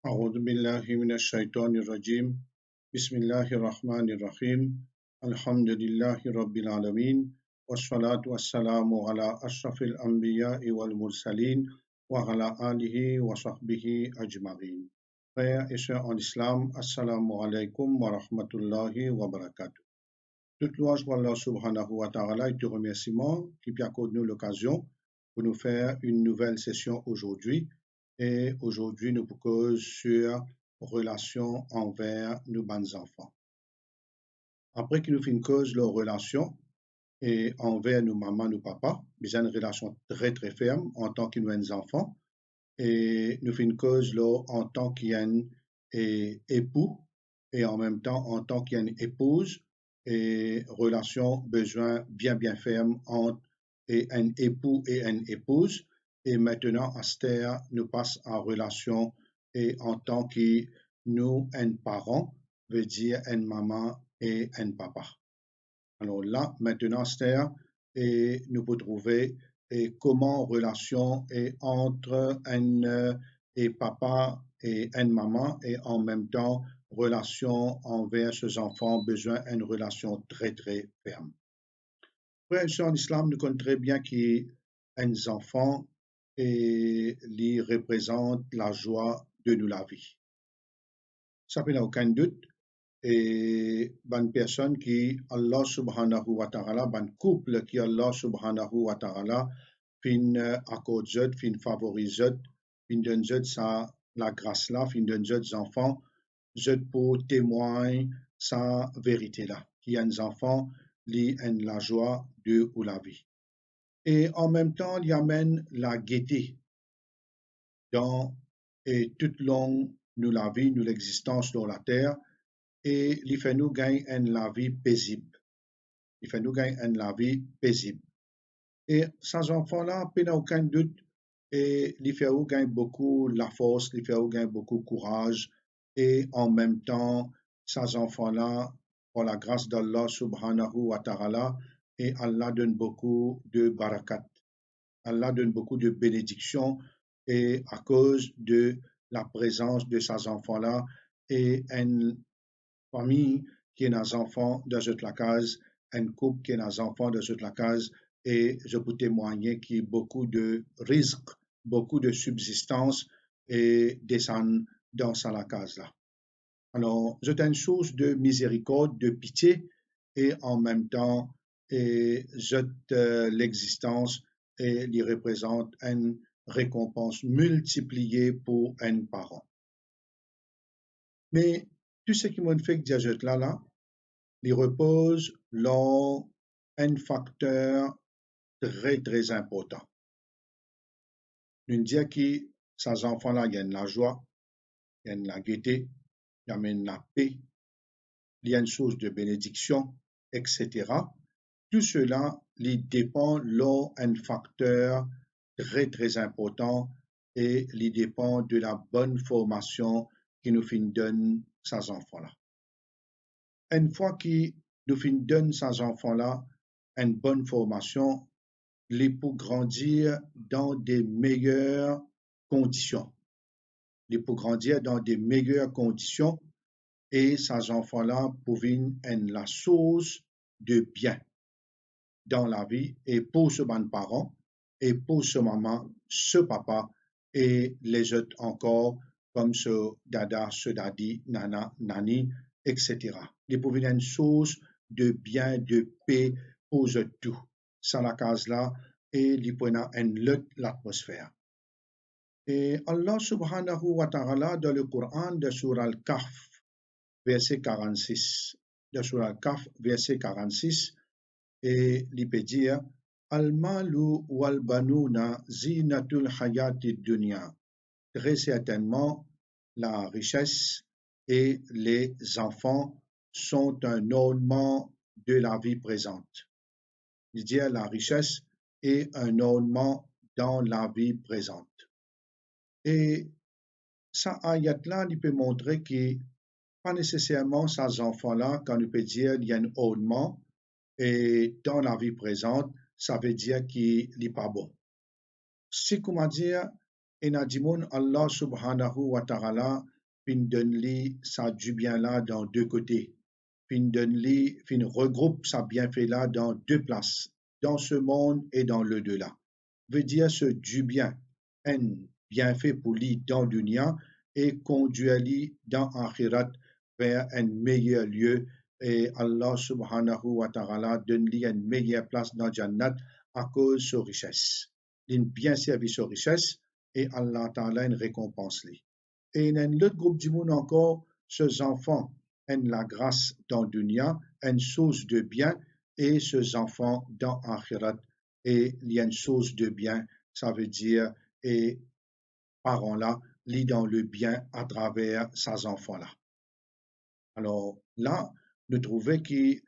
أعوذ بالله من الشيطان الرجيم بسم الله الرحمن الرحيم الحمد لله رب العالمين والصلاة والسلام على أشرف الأنبياء والمرسلين وعلى آله وصحبه أجمعين. Frères et sœurs en islam, assalamu alaikum wa rahmatullahi wa barakatuh. Toute louange pour Allah subhanahu wa ta'ala et tout remerciement qui accorde nous l'occasion pour nous faire une nouvelle session aujourd'hui. Et aujourd'hui, nous causons sur relation envers nos bons enfants. Après que nous finissons cause leur relation et envers nos mamans, nos papas, nous avons une relation très très ferme en tant que nous enfants et nous finissons cause leur en tant qu'époux et en même temps en tant qu'épouse et relation besoin bien ferme entre un époux et une épouse. Et maintenant, Esther nous passe en relation et en tant que nous, un parent, veut dire une maman et un papa. Alors là, maintenant, Esther, et nous pouvons trouver et comment relation est entre un et papa et une maman et en même temps relation envers ses enfants, besoin d'une relation très très ferme. Frères et sœurs en islam, nous connaissons très bien qu'un enfant et lui représente la joie de nous la vie. Ça n'a aucun doute. Et bonne personne qui Allah subhanahu wa ta'ala, bon couple qui Allah subhanahu wa ta'ala fin accorde fin favorise fin donne sa la grâce là, fin donne enfants pour témoigner sa vérité là, qui a un enfant li en la joie de ou la vie. Et en même temps, il amène la gaieté dans et toute longue nous la vie, nous l'existence sur la terre et il fait nous gagner la vie paisible. Il fait nous gagner la vie paisible. Et ces enfants-là, il n'y a aucun doute, et il fait nous gagner beaucoup la force, il fait nous gagner beaucoup courage, et en même temps, ces enfants-là, pour la grâce d'Allah subhanahu wa ta'ala, et Allah donne beaucoup de barakat. Allah donne beaucoup de bénédictions, et à cause de la présence de ces enfants-là, et une famille qui est des enfants de toute la case, un couple qui est des enfants de toute la case, et je peux témoigner qu'il y a beaucoup de risques, beaucoup de subsistance et descendent dans la case-là. Alors, c'est une source de miséricorde, de pitié, et en même temps, l'existence et il représente une récompense multipliée pour un parent. Mais tout ce qui m'a fait que dire là, il repose sur un facteur très, très important. Nous disons que ces enfants-là, il y a la joie, il y a la gaieté, il y a la paix, il y a une source de bénédiction, etc. Tout cela il dépend d'un facteur très, très important et il dépend de la bonne formation que nous donnons ces enfants-là. Une fois que nous donnons ces enfants-là une bonne formation, ils peuvent grandir dans des meilleures conditions. Ils peuvent grandir dans des meilleures conditions et ces enfants-là peuvent être la source de bien dans la vie et pour ce bon parent et pour ce maman, ce papa et les autres encore comme ce dada, ce dadi, nana, nani, etc. Ils peuvent être une source de bien, de paix pour tout. Sans la case-là, et ils prennent l'atmosphère. Et Allah subhanahu wa ta'ala dans le Coran de Surah Al-Kahf, verset 46, de Surah Al-Kahf, verset 46, et il peut dire Al-malu wal-banuna zinatul hayati dunya. Très certainement, la richesse et les enfants sont un ornement de la vie présente. Il dit la richesse est un ornement dans la vie présente. Et ça ayat-là, il peut montrer que pas nécessairement ces enfants-là, quand on peut dire il y a un ornement, et dans la vie présente, ça veut dire qu'il n'est pas bon. C'est comment dire, Et nadimoun Allah subhanahu wa ta'ala fin donne li sa du bien là dans deux côtés. Fin donne li, fin regroupe sa bienfait là dans deux places, dans ce monde et dans le delà. Veut dire ce du bien, un bienfait pour lui dans dunya et conduire lui dans akhirat vers un meilleur lieu. Et Allah subhanahu wa ta'ala donne lui une meilleure place dans Jannat à cause de sa richesse. Il bien servi sa richesse et Allah ta'ala une récompense lui. Et il y a un autre groupe du monde encore, ces enfants ont la grâce dans dunya, une source de bien, et ces enfants dans akhirat, et il y a une source de bien, ça veut dire, et parents-là, lit dans le bien à travers ces enfants-là. Alors là, nous trouvons que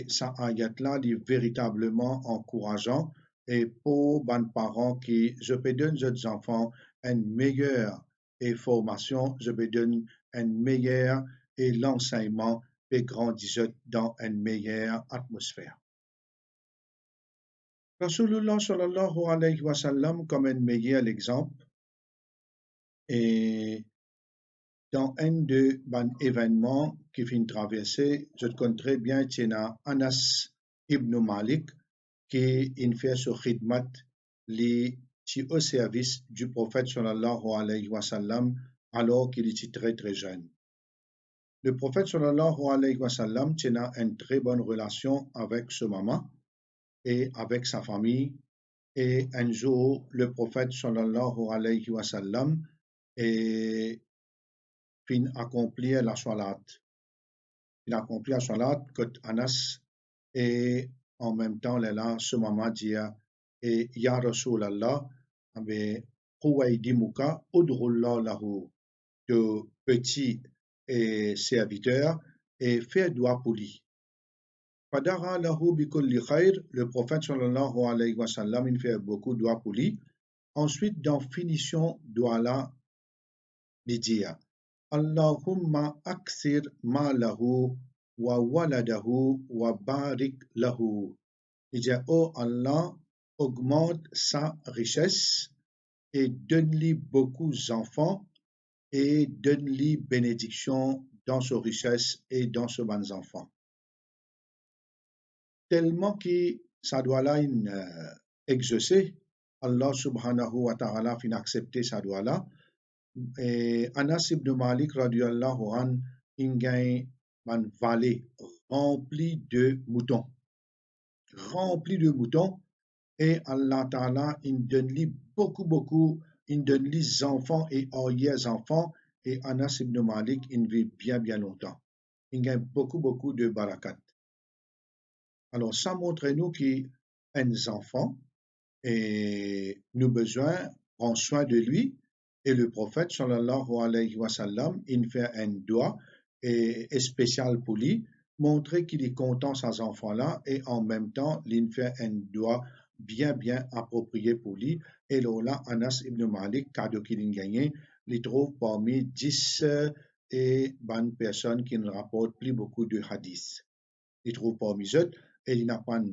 ça ayat-là est véritablement encourageant et pour les parents qui, je peux donner aux enfants une meilleure formation, je peux donner une meilleure et l'enseignement et grandir dans une meilleure atmosphère. Rasulullah sallallahu alayhi wa sallam comme un meilleur exemple et dans un de ban événements qui finit traverser, je te connais très bien, c'est Anas ibn Malik qui fait ce khidmat qui au service du prophète sallallahu alayhi wa sallam alors qu'il était très très jeune. Le prophète sallallahu alayhi wa sallam tient une très bonne relation avec sa maman et avec sa famille. Et un jour, le prophète sallallahu alayhi wa sallam fin accomplir la salat. Il accomplit la salat que Anas et en même temps, là, ce maman dit et Ya Rasulallah, Huwaydimuka udrullah lahu, de petits serviteurs et fait doigt pour lui. Fadara lahu bikulli khair, le prophète sallallahu alayhi wa sallam, il fait beaucoup de doigts pour lui. Ensuite, dans finition doigt là, il dit Allahumma aksir malahu wa waladahu wa barik lahu. Il dit, oh Allah, augmente sa richesse et donne-lui beaucoup d'enfants et donne-lui bénédiction dans sa richesse et dans ses bons enfants. Tellement que ça doit là exaucer, Allah subhanahu wa ta'ala fin accepter ça doit là. Et Anas ibn Malik radiallahu an, il gagne une vallée remplie de moutons. Remplie de moutons. Et Allah Ta'ala, il donne-lui beaucoup, il donne les enfants et arrière enfants. Et Anas ibn Malik, il vit bien longtemps. Il gagne beaucoup de barakat. Alors, ça montre nous qu'un enfant, et nous besoin prendre soin de lui. Et le prophète, sallallahu alayhi wa sallam, il fait un doigt et spécial pour lui, montrer qu'il est content ces enfants-là et en même temps, il fait un doigt bien approprié pour lui. Et là, Anas ibn Malik, cadeau qu'il a gagné, il trouve parmi 10 et bonnes personnes qui ne rapportent plus beaucoup de hadiths. Il trouve parmi eux et il apprend,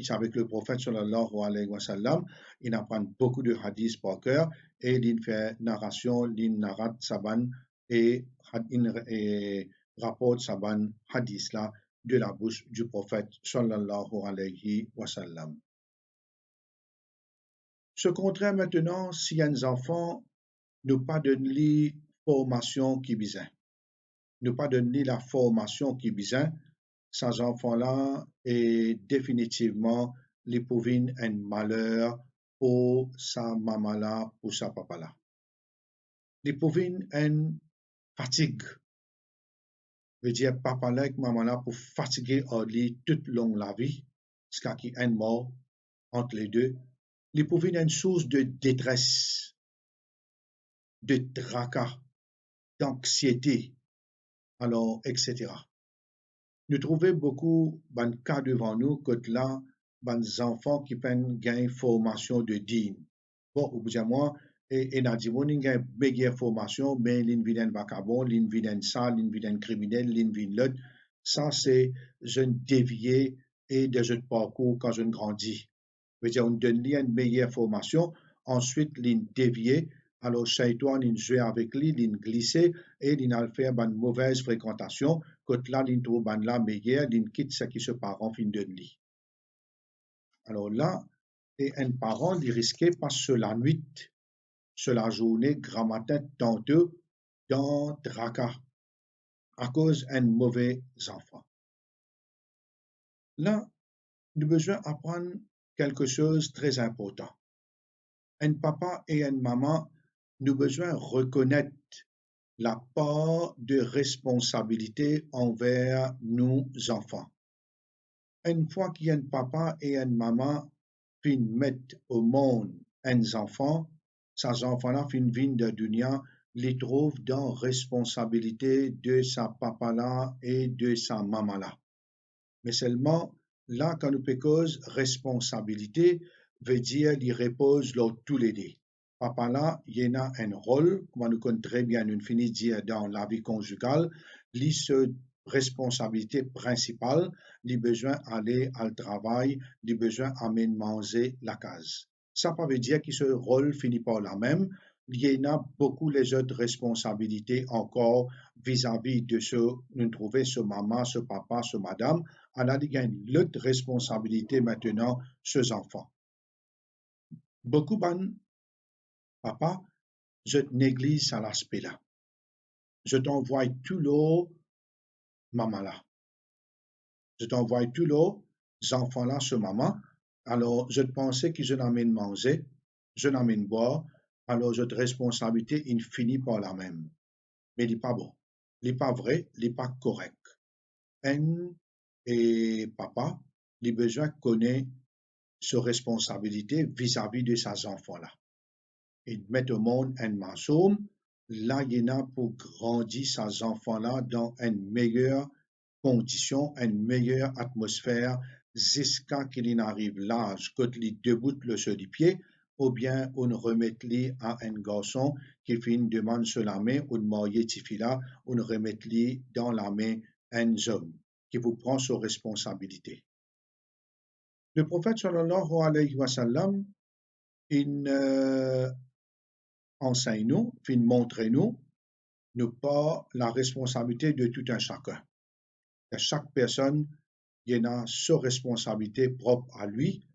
avec le prophète sallallahu alayhi wa sallam, il apprend beaucoup de hadiths par cœur et il fait narration, il narrate saban et il rapporte saban hadith là de la bouche du prophète sallallahu alayhi wa sallam. Ce contraire maintenant, si un enfant ne pas donner formation qui besoin, ne pas donner la formation qui besoin, ces enfants-là est définitivement l'épouvine un malheur pour sa maman-là, pour sa papa-là. L'épouvine une fatigue. Veut dire papa-là et maman-là pour fatiguer Orly toute longue la vie, jusqu'à qu'il y ait un mort entre les deux. L'épouvine est une source de détresse, de tracas, d'anxiété, alors, etc. Nous trouvons beaucoup de cas devant nous que là, des enfants qui peuvent gagner formation de digne. Bon, au bout d'un mois, et n'a dit, on a une meilleure formation, mais l'in vient vacabon, l'in vient sale, l'in vient criminel, l'in vient l'autre. Ça, c'est un dévié et des autres parcours quand je grandis. On donne une meilleure formation, ensuite l'in dévié alors Shaitan il joue avec lui, il glisse et il a fait une mauvaise fréquentation, quand là il trouve la meilleure, il quitte ce qui se passe en fin de nuit. Alors là, et un parent il risquait pas sur la nuit, sur la journée, grand matin, tantôt, dans Draka, à cause d'un mauvais enfant. Là, nous avons besoin d'apprendre quelque chose de très important. Un papa et une maman, nous avons besoin de reconnaître la part de responsabilité envers nos enfants. Une fois qu'il y a un papa et une maman qui mettent au monde un enfant, ces enfants-là viennent de dunia, les trouvent dans responsabilité de sa papa-là et de sa maman-là. Mais seulement, là, quand nous cause responsabilité, veut dire qu'il repose là tous les deux. Papa là, il y a un rôle, comme nous connaissons très bien, nous finissons dire dans la vie conjugale, il se responsabilité principale, il besoin d'aller au travail, il besoin d'amener manger la case. Ça ne veut dire que ce rôle finit par la même. Il y a beaucoup les autres responsabilités encore vis-à-vis de ce nous trouvons, ce maman, ce papa, ce madame. On a une autre responsabilité maintenant, ces enfants. Beaucoup de papa, je néglige à l'aspect-là. Je t'envoie tout l'eau, maman là. Je t'envoie tout l'eau, enfants là, ce maman. Alors, je pensais que je n'amène manger, je n'amène boire. Alors, cette responsabilité, il finit par la même. Mais il n'est pas bon. Il n'est pas vrai, il n'est pas correct. Et papa, il a besoin de connaître ses responsabilités vis-à-vis de ses enfants-là. Il met au monde un maçon, là, il y en a pour grandir ces enfants-là dans une meilleure condition, une meilleure atmosphère, jusqu'à qu'il arrive l'âge quand il debout le seul du pied, ou bien on remet lui à un garçon qui fait une demande sur la main, ou marié tifila, on remet lui dans la main un homme qui vous prend ses responsabilités. Le prophète sallallahu alayhi wa sallam, il enseigne-nous, il montre-nous, pas la responsabilité de tout un chacun. Et chaque personne, il y a sa responsabilité propre à lui.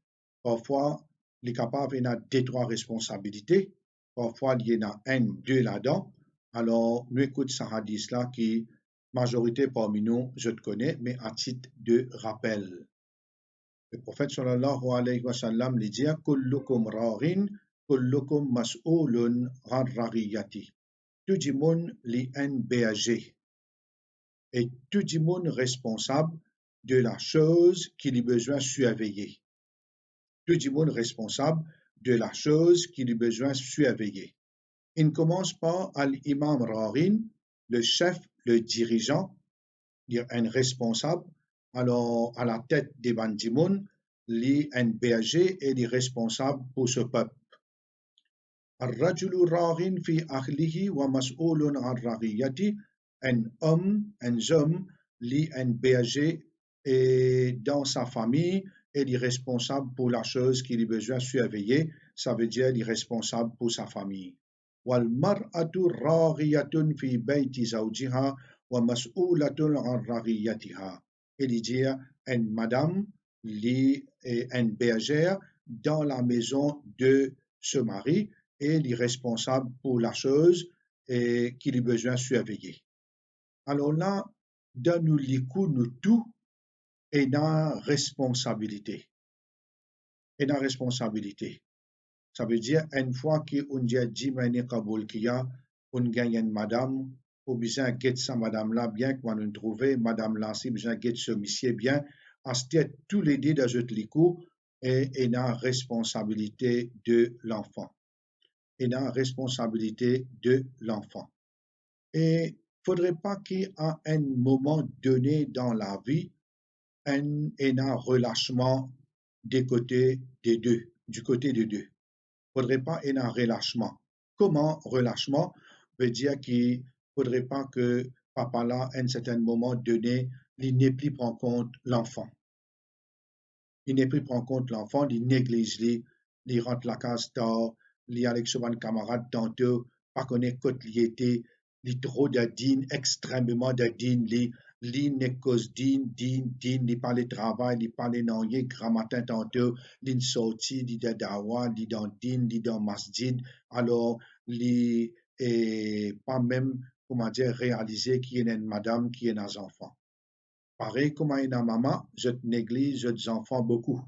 Parfois, il est capable de deux, trois responsabilités. Parfois, il y en a un, deux là-dedans. Alors, nous écoutons ce hadith-là qui, majorité parmi nous, je te connais, mais à titre de rappel. Le prophète sallallahu alayhi wa sallam lui dit kullukum ra'in, kullukum mas'oulun an ra'iyati. Tout le monde li un berger et tout le monde responsable de la chose qu'il a besoin de surveiller. Tout le monde responsable de la chose qu'il a besoin de surveiller. Il commence par l'imam ra'in, le chef, le dirigeant, un responsable. Alors, à la tête des bandimoun, un berger et les responsables pour ce peuple. الرجل راغ في أهله ومسؤول عن رعيته. Un homme, un berger et dans sa famille et il est responsable pour la chose qu'il a besoin de surveiller, ça veut dire il est responsable pour sa famille. والمرأة راغية في بيت زوجها ومسؤولة عن رعيتها. Il dit une madame, une bergère dans la maison de ce mari et il est responsable pour la chose qu'il a besoin de surveiller. Alors là, dans nous l'écoute, nous tout est dans responsabilité. Et dans responsabilité. Ça veut dire, une fois qu'on a dit, on gagne une madame, ou bien get sa madame là, bien qu'on nous trouve, madame là, si bien get ce monsieur bien, à ce titre, tous les deux dans notre l'écoute et dans responsabilité de l'enfant. Et dans la responsabilité de l'enfant. Et il ne faudrait pas qu'à un moment donné dans la vie, un relâchement du côté des deux. Il ne faudrait pas un relâchement. Comment relâchement veut dire qu'il ne faudrait pas que papa là, à un certain moment donné, il n'ait plus prendre compte l'enfant. Il n'est plus prendre compte l'enfant, il néglige, il rentre la case tard, li avec son camarade tantôt, pas connaître côté li était, li trop de din, extrêmement de din, li ne cause din, li parle travail, li parle non, grand matin tantôt, li sorti, li de dawa, li dans din, li dans masjid, alors li pas même, comment dire, réaliser qu'il y a une madame, qui est un enfant. Pareil comme une maman, je néglige les enfants beaucoup.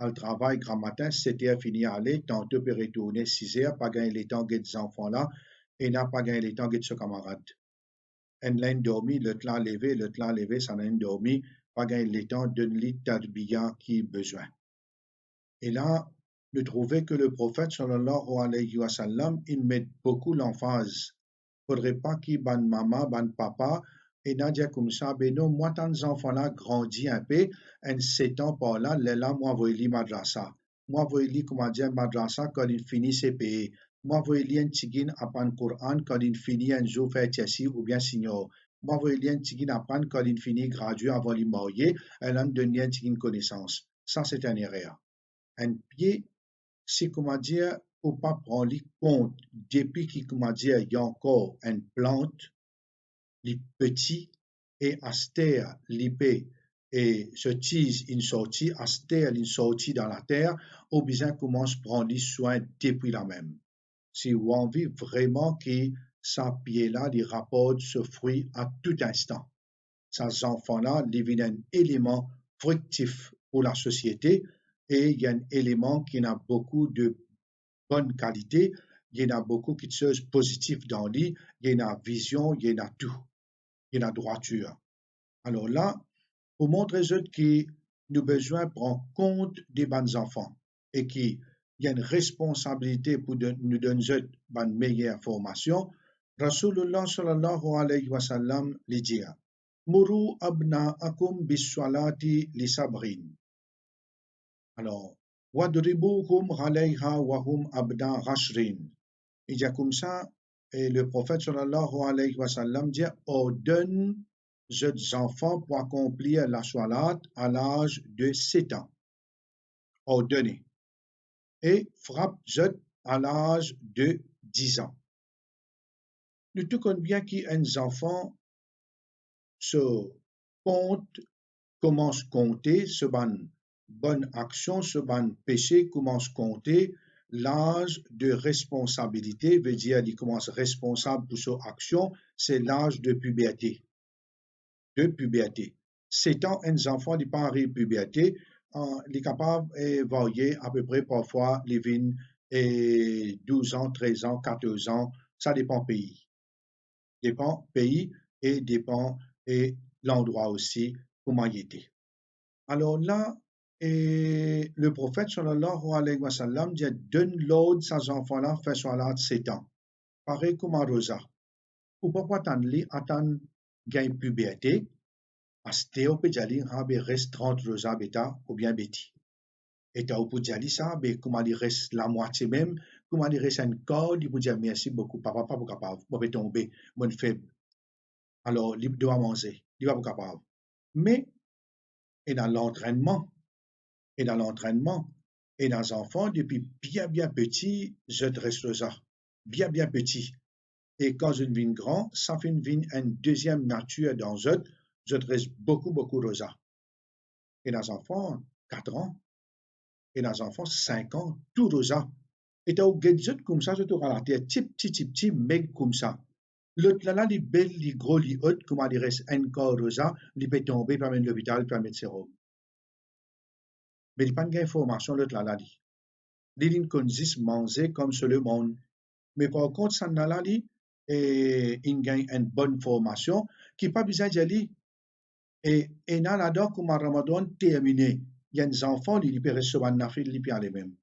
Al travail grand matin, 7 heures fini à aller, tantôt peut retourner 6 heures, pas gagner le temps des enfants là, et n'a pas gagné le temps de ce camarade. En l'a dormi, le temps levé, ça n'a dormi, pas gagner le temps de lit tarbiya qui besoin. Et là, de trouver que le prophète sallallahu alayhi wa sallam, il met beaucoup l'emphase. Faudrait pas qu'il ban maman, ban papa, et Nadia comme ça, ben non, moi, tant enfants-là grandit un peu, en 7 ans par là, là, moi, voyez madrasa. Moi, voyez, comment dire, madrasa, quand il finit CPE. Moi, voyez, un tigin apprendre Coran, quand il finit un jour fait ici, ou bien signor. Moi, voyez, un tigin apprendre quand il finit gradué avant de marier, elle a donné un tigin connaissance. Ça, c'est un erreur. Un pied, c'est, comment dire, faut pas prendre compte, depuis qu'il, comment dire, il y a encore une plante, les petits et astère l'épée et se tise une sortie, astère une sortie dans la terre, au besoin commence à prendre soin depuis la même. Si vous avez envie vraiment que sa pied-là, il rapporte ce fruit à tout instant. Ces enfants-là, ils deviennent un élément fructif pour la société et il y a un élément qui a beaucoup de bonne qualité, il y en a beaucoup qui sont positifs dans lui, il y en a vision, il y en a tout, il y en a droiture. Alors là, pour montrer que nous avons besoin de prendre compte des bons enfants et qu'il y a une responsabilité pour nous donner une meilleure formation, Rasulullah sallallahu alayhi wa sallam lui dit Muru abna'akum bis-salati li sabrin. Alors, Wadribuhum alayha wa hum abna ghashrin. Il dit comme ça, et le prophète sallallahu alayhi wa sallam dit ordonne aux enfants pour accomplir la salat à l'âge de 7 ans. Ordonnez. Et frappe à l'âge de 10 ans. Nous tout connaissons bien qu'un enfant se compte, commence à compter, ce bonne action, ce bon péché commence à compter, l'âge de responsabilité, veut dire qu'il commence responsable pour son action, c'est l'âge de puberté. De puberté. 7 ans, un enfant n'est pas arrivé à puberté, il est capable de varier à peu près parfois les vignes et 12 ans, 13 ans, 14 ans, ça dépend pays. Dépend pays et dépend et l'endroit aussi, comment il était. Alors là, et le prophète sallallahu alayhi wa sallam dit donne l'ordre ces enfants-là faire salat 7 ans. Pareil comme à Rosa. Ou pourquoi attendre gain puberté, à ce peut dire reste 30 Rosa bêta ou bien bêti. Et tu peux dire ça, comment il reste la moitié même, comment il reste un corps, il peut dire merci beaucoup, papa, pas capable, je vais tomber, mon faible. Alors, il doit manger, il va pas capable. Mais, et dans l'entraînement, et dans les enfants, depuis bien petit, je dresse ça, bien petit. Et quand je deviens grand, ça fait une deuxième nature dans je dresse beaucoup rosa. Et dans les enfants, 4 ans, et dans les enfants, 5 ans, tout rosa. Et tu as un gadget comme ça, je te la tête, petit, mec comme ça. L'autre là, les belles, les gros, les hautes, comment il reste encore rosa, il peut tomber, il peut mettre l'hôpital, il peut mettre ses robes. Mais il n'y a pas d'information, l'autre là, dit. Il consiste manger comme sur le monde. Mais par contre, ça n'a pas dit, et il gagne une bonne formation, qui n'a pas besoin d'aller. Et là, là-dedans, comme Ramadan terminé, il y a des enfants, ils peuvent recevoir une affaire, ils peuvent aller même.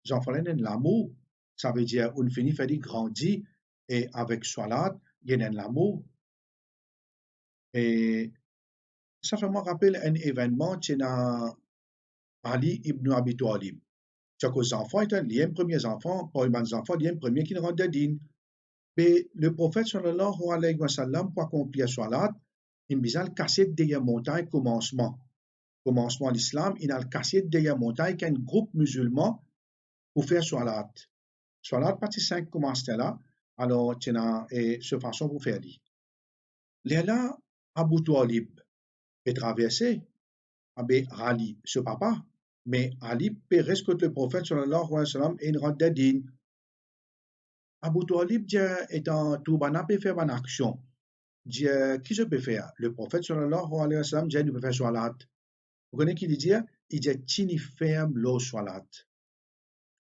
Les enfants, ils ont l'amour. Ça veut dire, on finit par grandir, et avec Salat, il y a l'amour. Et ça fait me rappeler un événement, c'est Ali ibn Abi Talib. C'est que les enfants étaient les premiers enfants, pour les enfants, les premiers qui rentrent din. Mais le prophète sallallahu alayhi wa sallam, pour accomplir Salat, il a cassé derrière montagne commencement. Commencement de l'islam, il a cassé derrière montagne qu'un groupe musulman, pour faire salat. Salat, partie 5 commence là. Alors, tu as ce façon pour faire dit. Là, Abu Talib est traversé, avec Ali, ce papa, mais Ali périt contre le prophète sallallahu alayhi wa sallam et il rentre dedans. Abu Talib est en tout bana peut faire une action. Dit qui je peux faire? Le prophète sallallahu alayhi wa sallam dit il peut faire salat. Vous connaissez qui dit? Il dit tini ferme lo salat.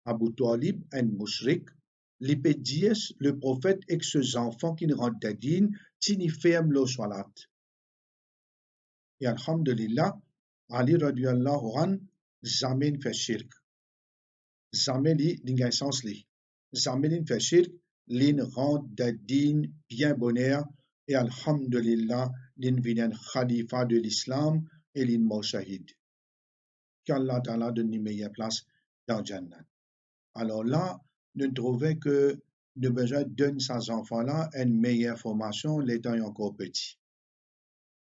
Abu Talib un mushrik, il peut dire le prophète et ses enfants qui rentrent dedans tini ferme lo salat. Et alhamdulillah, Ali radiyallahu an jamais fait shirk. Jamais li n'ingai sens li. Jamais fait shirk, l'in rentre dedans bien bonheur et alhamdulillah, l'in vient khalifa de l'islam et l'in mort shahid. Qu'Allah Ta'ala donne une meilleure place dans Jannah. Alors là, nous trouvons que nous besoin donner ces enfants-là une meilleure formation l'étant encore petit.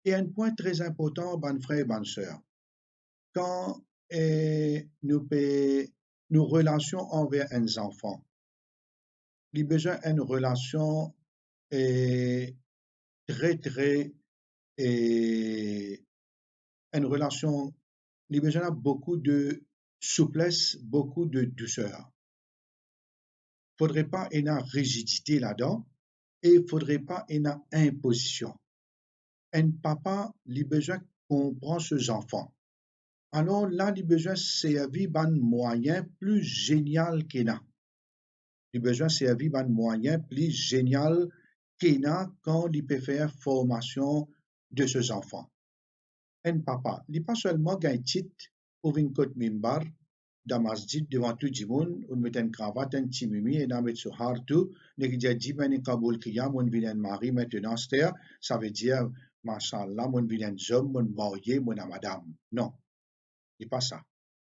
Et un point très important, bon frère et bonne sœur, quand nos relations envers un enfant, il besoin d'une relation très, très, une relation, il besoin beaucoup de souplesse, beaucoup de douceur. Il ne faudrait pas une rigidité là-dedans et il ne faudrait pas une imposition. Un papa, il besoin comprendre ses enfants. Alors là, il besoin servir un moyen plus génial qu'il a. Il besoin servir un moyen plus génial qu'il a quand il peut faire formation de ses enfants. Un papa, il n'est pas seulement un titre ou une côte mimbar dans masjid devant tout le monde, on met une cravate, un timimi et on met sur hartou, ne dit dit ben Kaboul Kiyam, on vient mari maintenant ça veut dire Mashallah, mon vient homme, mon marié, mon madame. Non, ce n'est pas ça.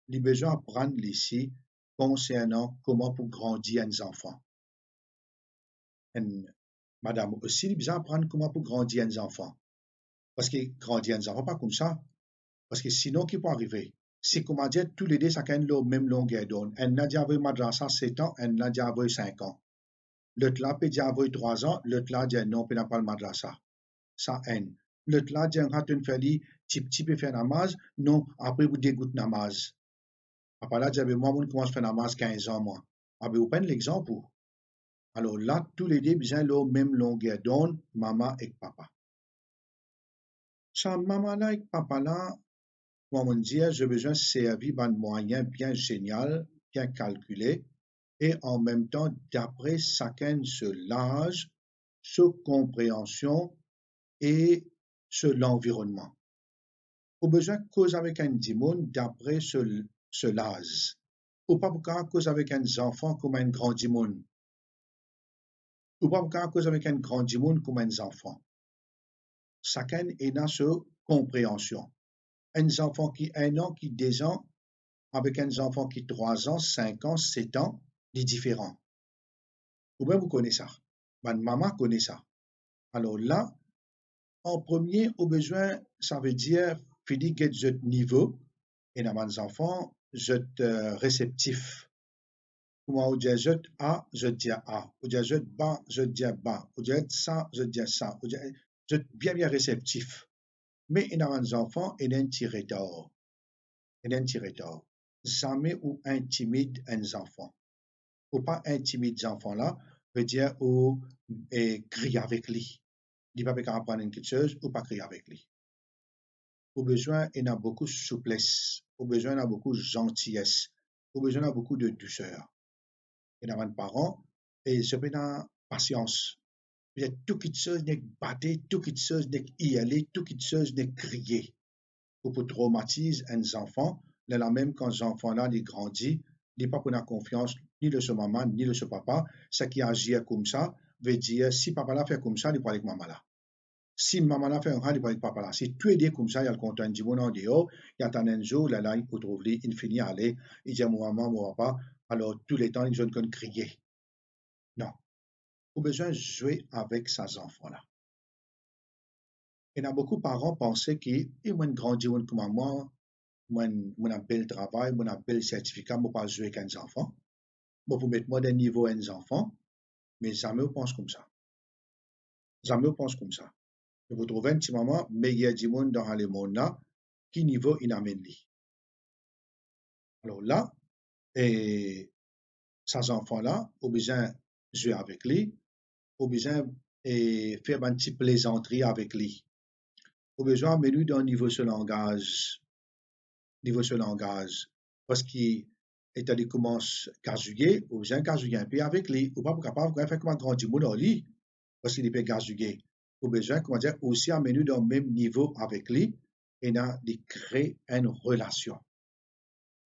Il a besoin d'apprendre ici concernant comment pour grandir un enfant. Madame aussi, il a besoin d'apprendre comment pour grandir un enfant. Parce que grandir un enfant, pas comme ça. Parce que sinon, qu'est-ce qui peut arriver? C'est comment dire, tous les deux, ça a la même longueur d'onde. Un a déjà madrasa 7 ans, un a déjà 5 ans. L'autre là peut déjà 3 ans, l'autre là dit non, il n'a pas le madrasa. Ça un. L'autre là dit un raton fait petit peu faire namaz, non, après vous dégoûtez namaz. Après là, dit moi, je commence à faire namaz 15 ans, moi. Après, vous prenez l'exemple. Alors là, tous les deux, ils ont la même longueur d'onde, maman et papa. Ça, maman là et papa là, comment dire, j'ai besoin de servir un moyen bien génial, bien calculé, et en même temps, d'après chacun ce l'âge, ce compréhension et ce l'environnement. Au besoin de cause avec un dimon d'après ce l'âge. Ou pas pour cause avec un enfant comme un grand dimon. Ou pas pour cause avec un grand dimon comme un enfant. Chacun est dans ce compréhension. Un enfant qui 1 an, qui 2 ans, avec un enfant qui 3 ans, 5 ans, 7 ans, est différent. Ou bien vous connaissez ça. Ma maman connaît ça. Alors là, en premier, au besoin, ça veut dire, fini que ce niveau, et dans mes enfants, je réceptif. Comment on dit je A, je dis A. On dit je bas, je dis bas. On dit ça, je dis ça. Je bien réceptif. Mais dans mes enfants, il y a un tiré d'or. Il y a un tiré d'or. Jamais ou intimide un enfant. Ou pas intimider les enfants là, veut dire ou crier avec lui. Il va pas apprendre quelque chose ou pas crier avec lui. Au besoin, il y a beaucoup de souplesse. Au besoin, il y a beaucoup de gentillesse. Au besoin, il y a beaucoup de douceur. Et dans les parents, et je peux dans patience. Il y a tout quelque chose de battre, tout quelque chose de y aller, tout quelque chose de crier. Pour traumatiser un enfant, là même quand l'enfant là il grandit, il n'est pas pour la confiance ni de sa maman ni de son papa. Ce qui agit comme ça veut dire si papa l'a fait comme ça, il parle avec maman là. Si maman l'a fait un il parle avec papa là. Si tu es dit comme ça, il y a le content du monde en dehors, il y a un jour, là, il trouve lui, il finit à aller, il dit à mon maman, mon papa, alors tous les temps, ils ont qu'on crier. Non. Il a besoin de jouer avec ses enfants là. Il y a beaucoup de parents pensaient qu'ils vont grandir comme moi, mon bel travail, mon bel certificat, je ne pas jouer avec un enfant. Bon, pour mettre moi d'un niveau à des enfants, mais jamais on pense comme ça. Jamais on pense comme ça. Et vous trouvez un petit moment, mais il y a du monde dans le monde là, qui niveau il amène lui. Alors là, et ces enfants-là, ont besoin de jouer avec lui, ont besoin de faire une petite plaisanterie avec lui. Ont besoin de mener dans niveau ce langage, parce qu'il est allé commencer à gazouiller, ou besoin de gazouiller un peu avec lui, ou pas capable de faire comme un grand du monde en lui, parce qu'il est pas gazouiller. Ou besoin, comment dire, aussi amener dans le même niveau avec lui, et de créer une relation.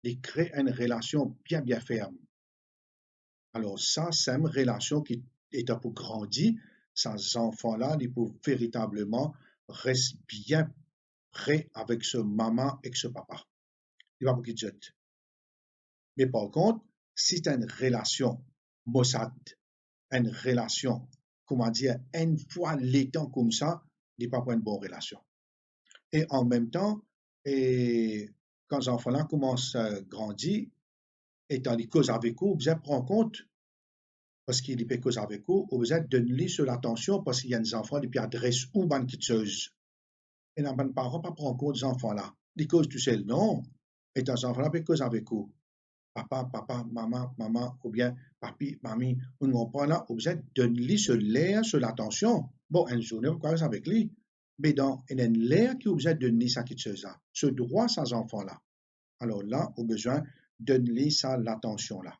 De créer une relation bien, bien ferme. Alors ça, c'est une relation qui est pour grandir. Ces enfants-là, ils peuvent véritablement rester bien près avec ce maman et ce papa. Il va pas qu'ils jettent. Mais par contre, si c'est une relation maussade, une relation, comment dire, une fois l'étant comme ça, il n'est pas pour une bonne relation. Et en même temps, et quand les enfants-là commencent à grandir, et dans les causes avec eux, vous prendre compte, parce qu'il y a des causes avec eux, vous êtes donner sur l'attention, parce qu'il y a des enfants qui adressent ou bonne kitcheuse. Et les parents ne prennent pas en compte ces enfants-là. Les causes tout seul, non. Et les enfants-là peuvent causer avec eux. Papa, papa, maman, maman, ou bien papi, mamie, on ne comprend là, vous êtes donner sur l'air, sur l'attention. Bon, une journée, vous commencez avec lui. Mais dans une l'air qui vous êtes donné ça kitcheuse là, ce droit, ces enfants-là. Alors là, au besoin de donner ça l'attention-là.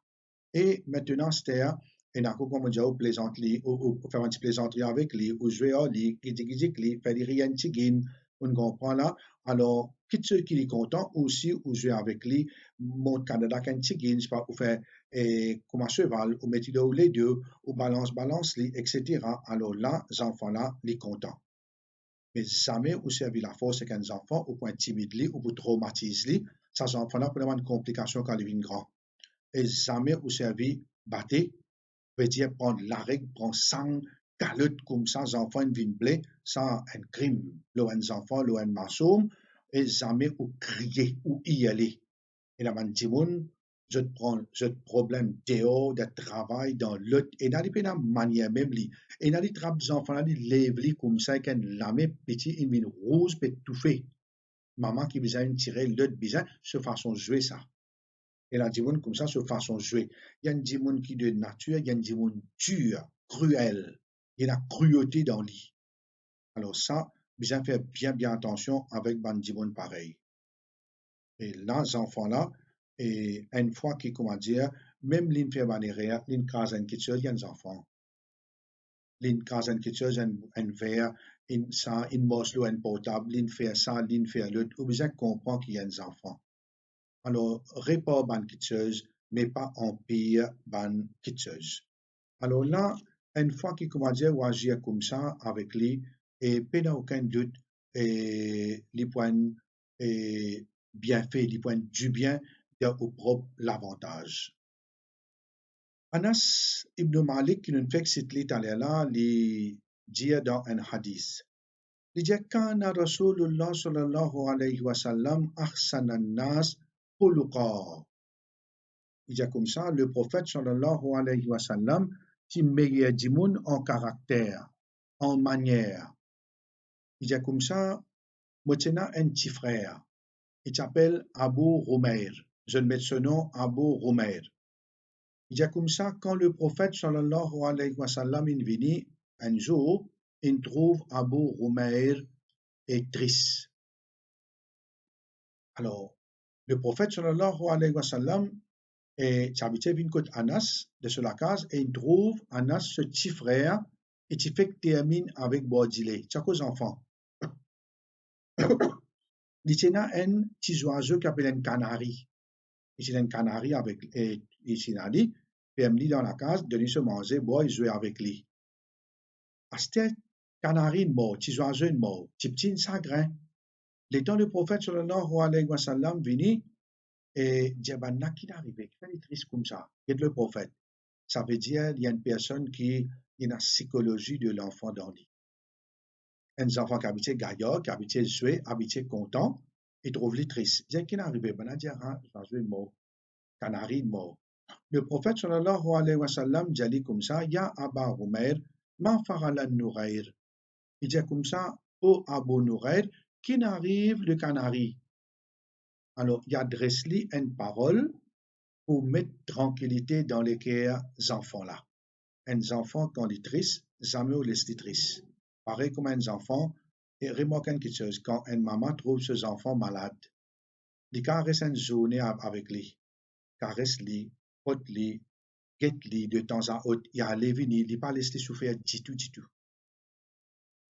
Et maintenant, c'était et encore comme on dit, ou plaisanterie, ou faire un petit plaisanterie avec lui, ou jouer à lui, qui dit, faire des rien tigine, on comprend là. Alors, qui ceux qui est content aussi, ou jouer avec lui, mon Canada qu'un tigine, c'est pas, ou faire, comme un cheval, ou mettre les deux, ou balance, lui, etc. Alors là, les enfants-là, les contents. Mais jamais vous servez la force avec un enfant, ou pour intimider, ou pour traumatiser, ces enfants-là peuvent avoir une complication quand ils deviennent grands. Et jamais vous servez battre, veut dire prendre la règle, prendre 100 calottes comme ça, les enfants viennent blé, ça un crime. Là, un enfant, là, un maçon, et jamais ou crier ou y aller. Et là, man, Timoun, je te prends ce problème dehors, de travail, dans l'autre, et dans les manière même, et dans les trappes des enfants, ils lèvent comme ça, et la même petit, une mine rose, peut tout fait. Maman qui besoin de tirer l'autre besoin, de façon de jouer ça. Et la dimoun comme ça, de façon de jouer. Il y a une dimoun qui de nature, il y a une dimoun dure, cruelle. Il y a la cruauté dans lui. Alors ça, besoin faire bien, bien attention avec ban dimoun pareil. Et là, ces enfants-là, et une fois qu'ils, comment dire, même l'in fait banérea, l'in case un kitchen, il y a des enfants. L'in case un kitchen, un verre, ça, une moslo, un portable, l'in fait ça, l'in fait l'autre. Vous besoin comprendre qu'il y a des enfants. Alors, répare ban kitscheuse, mais pas empire ban kitscheuse. Alors là, une fois qu'il commence à agir comme ça avec lui, et pas aucun doute, et les points bien faits, les points du bien, il y a au propre l'avantage. Anas ibn Malik, qui nous fait cette là, il dit dans un hadith. Il dit, Kana Rasulullah sallallahu alayhi wa sallam ahsanan nas khuluqa. Il dit comme ça, le prophète sallallahu alayhi wa sallam, qui meilleur du monde en caractère, en manière. Il dit comme ça, moi j'ai un petit frère, il s'appelle Abu Rumair. Je vais mettre ce nom, Abu Rumair. Il dit comme ça, quand le prophète sallallahu alayhi wa sallam est venu, un jour, il trouve Abu Rumair est triste. Alors, le prophète sallallahu alayhi wa sallam et Tchabité vient côté Anas de sur la case et il trouve Anas ce petit frère et il fait que termine avec Bordilé. C'est quoi enfants? Il y a un petit oiseau qui s'appelle un canari. Il y a un canari avec et il a dit, puis il dans la case, donner se manger, boire et jouer avec lui. À ce canari mort, petit oiseau mort, petit chagrin. Les temps le prophète sallallahu alayhi wa sallam venu et dit, ben, qui est arrivé, qui fait des tristes comme ça, qui est le prophète. Ça veut dire qu'il y a une personne qui a une psychologie de l'enfant dans lui. Un enfant qui habite gaillard, qui habite jouer, habite content, il trouve les triste. Il dit, qui est arrivé, ben, il dit, ah, j'ai mort, canari mort. Le prophète sallallahu alayhi wa sallam dit comme ça, Ya Aba Umair, ma fa'ala Nourair. Il dit comme ça, ô Abu Nourair, qui n'arrive le canari. Alors, il adresse-lui une parole pour mettre tranquillité dans les enfants-là. Un enfant, quand il est triste, jamais il est triste. Pareil comme un enfant, et remarque quelque chose, quand une maman trouve ses enfants malades, il caresse une journée avec lui, caresse-lui, porte-lui, guette-lui de temps à autre, il a levé, il n'est pas laissé souffrir du tout, du tout.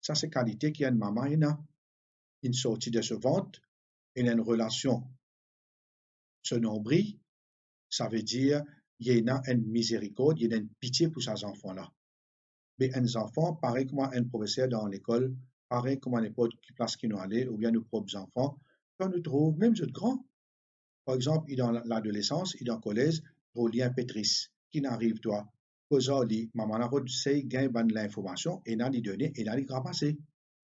Ça, c'est qualité qu'il y a une maman, il a une sortie de ce ventre, il a une relation, ce nombril, ça veut dire il y a une miséricorde, il y a une pitié pour ces enfants-là. Mais un enfant, pareil comme un professeur dans l'école, pareil comme à n'importe quelle place qui nous allait, ou bien nos propres enfants, quand nous trouvons, même jeunes grands, par exemple, il est dans l'adolescence, il est dans le collège, au lien pétrice, qui n'arrive toi, qu'aujourd'hui, maman a reçu l'information, et n'a lui donné, et n'a lui ramasser.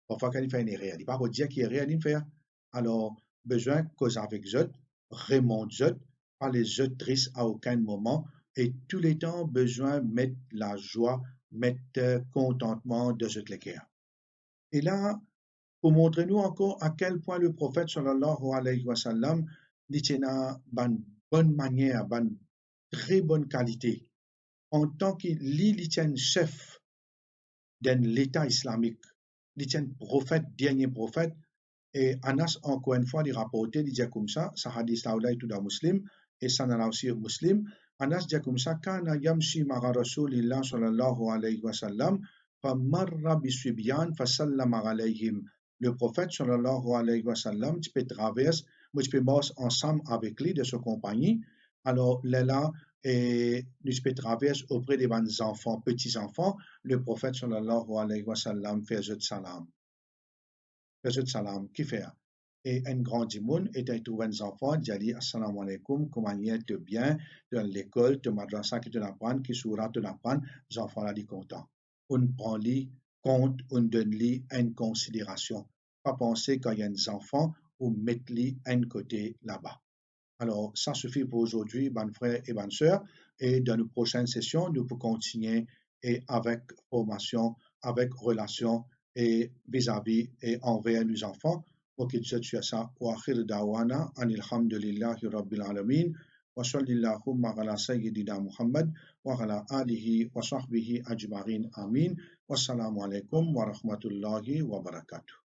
Parfois, quand il fait une erreur, il ne va pas dire qu'il y a rien à faire. Alors, besoin cause avec eux, remonte eux, pas les eux tristes à aucun moment, et tous les temps, besoin de mettre la joie, mettre contentement de ce cœur. Et là, pour montrer nous encore à quel point le prophète sallallahu alayhi wa sallam dit une bonne manière, une très bonne qualité. En tant qu'il tient chef d'un l'État islamique, il tient prophète, dernier prophète, et Anas, encore une fois, il rapportait, il dit comme ça, ça hadith là tout dans muslim, et ça n'a aussi muslim. Anas dit comme ça, Kana yamshi ma'a rasulillah sallallahu alayhi wa sallam, famarra bisubyan fasallama alayhim. Le prophète sallallahu alayhi wa sallam, tu peux traverser, moi tu peux marcher ensemble avec lui, de sa compagnie. Alors là, et nous peux traverser auprès des enfants, petits enfants, le prophète sallallahu alayhi wa sallam fait salam. Salam, qui fait? Et un grand dimoun et un tout un enfant, dit assalamu alaikum, comment est bien, de l'école, de madrasa qui te l'apprend, qui soura te l'apprend, les enfants là dit content. On prend lui compte, on donne lui une considération. Pas penser qu'il y a des enfants, ou mettre lui un côté là-bas. Alors, ça suffit pour aujourd'hui, bonnes frères et bonnes sœurs. Et dans nos prochaines sessions, nous pouvons continuer et avec formation, avec relation et vis-à-vis et envers nos enfants. وكتشت شاسا وآخر دعوانا أن الحمد لله رب العالمين وصلى اللهم على سيدنا محمد وعلى آله وصحبه أجمعين آمين والسلام عليكم ورحمة الله وبركاته